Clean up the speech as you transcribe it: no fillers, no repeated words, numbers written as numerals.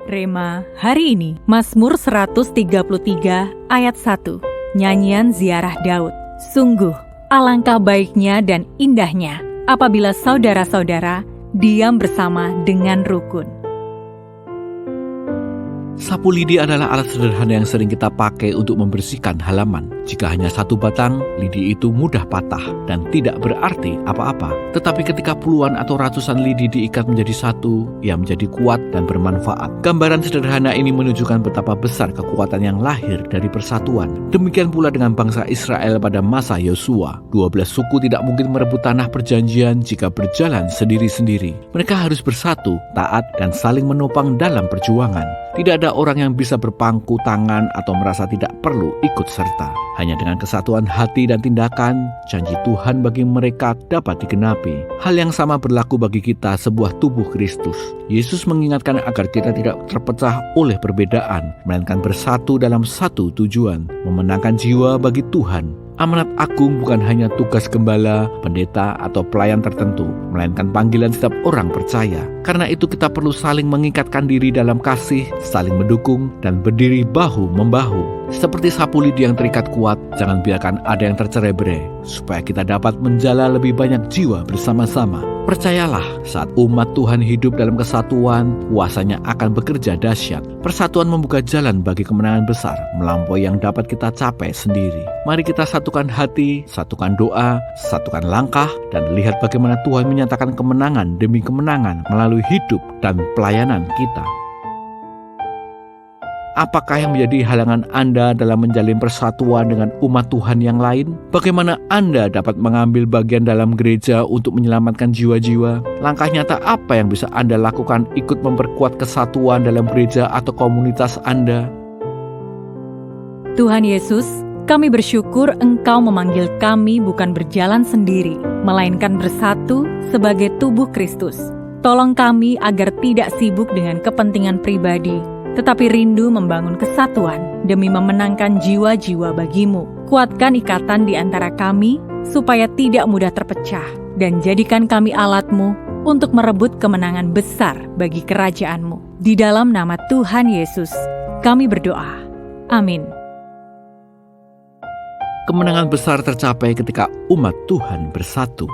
Rema hari ini, Mazmur 133 ayat 1, nyanyian ziarah Daud. Sungguh, alangkah baiknya dan indahnya apabila saudara-saudara diam bersama dengan rukun. Sapu lidi adalah alat sederhana yang sering kita pakai untuk membersihkan halaman. Jika hanya satu batang, lidi itu mudah patah dan tidak berarti apa-apa. Tetapi ketika puluhan atau ratusan lidi diikat menjadi satu, ia menjadi kuat dan bermanfaat. Gambaran sederhana ini menunjukkan betapa besar kekuatan yang lahir dari persatuan. Demikian pula dengan bangsa Israel pada masa Yosua. 12 suku tidak mungkin merebut tanah perjanjian jika berjalan sendiri-sendiri. Mereka harus bersatu, taat, dan saling menopang dalam perjuangan. Tidak ada orang yang bisa berpangku tangan atau merasa tidak perlu ikut serta. Hanya dengan kesatuan hati dan tindakan, janji Tuhan bagi mereka dapat digenapi. Hal yang sama berlaku bagi kita, sebuah tubuh Kristus. Yesus mengingatkan agar kita tidak terpecah oleh perbedaan, melainkan bersatu dalam satu tujuan, memenangkan jiwa bagi Tuhan. Amanat agung bukan hanya tugas gembala, pendeta, atau pelayan tertentu, melainkan panggilan setiap orang percaya. Karena itu kita perlu saling mengikatkan diri dalam kasih, saling mendukung, dan berdiri bahu-membahu. Seperti sapu lidi yang terikat kuat, jangan biarkan ada yang tercerai-berai, supaya kita dapat menjala lebih banyak jiwa bersama-sama. Percayalah, saat umat Tuhan hidup dalam kesatuan, kuasanya akan bekerja dahsyat. Persatuan membuka jalan bagi kemenangan besar, melampaui yang dapat kita capai sendiri. Mari kita satukan hati, satukan doa, satukan langkah, dan lihat bagaimana Tuhan menyatakan kemenangan demi kemenangan melalui hidup dan pelayanan kita. Apakah yang menjadi halangan Anda dalam menjalin persatuan dengan umat Tuhan yang lain? Bagaimana Anda dapat mengambil bagian dalam gereja untuk menyelamatkan jiwa-jiwa? Langkah nyata apa yang bisa Anda lakukan ikut memperkuat kesatuan dalam gereja atau komunitas Anda? Tuhan Yesus, kami bersyukur Engkau memanggil kami bukan berjalan sendiri, melainkan bersatu sebagai tubuh Kristus. Tolong kami agar tidak sibuk dengan kepentingan pribadi, tetapi rindu membangun kesatuan demi memenangkan jiwa-jiwa bagimu. Kuatkan ikatan di antara kami supaya tidak mudah terpecah, dan jadikan kami alatmu untuk merebut kemenangan besar bagi kerajaan-Mu. Di dalam nama Tuhan Yesus, kami berdoa. Amin. Kemenangan besar tercapai ketika umat Tuhan bersatu.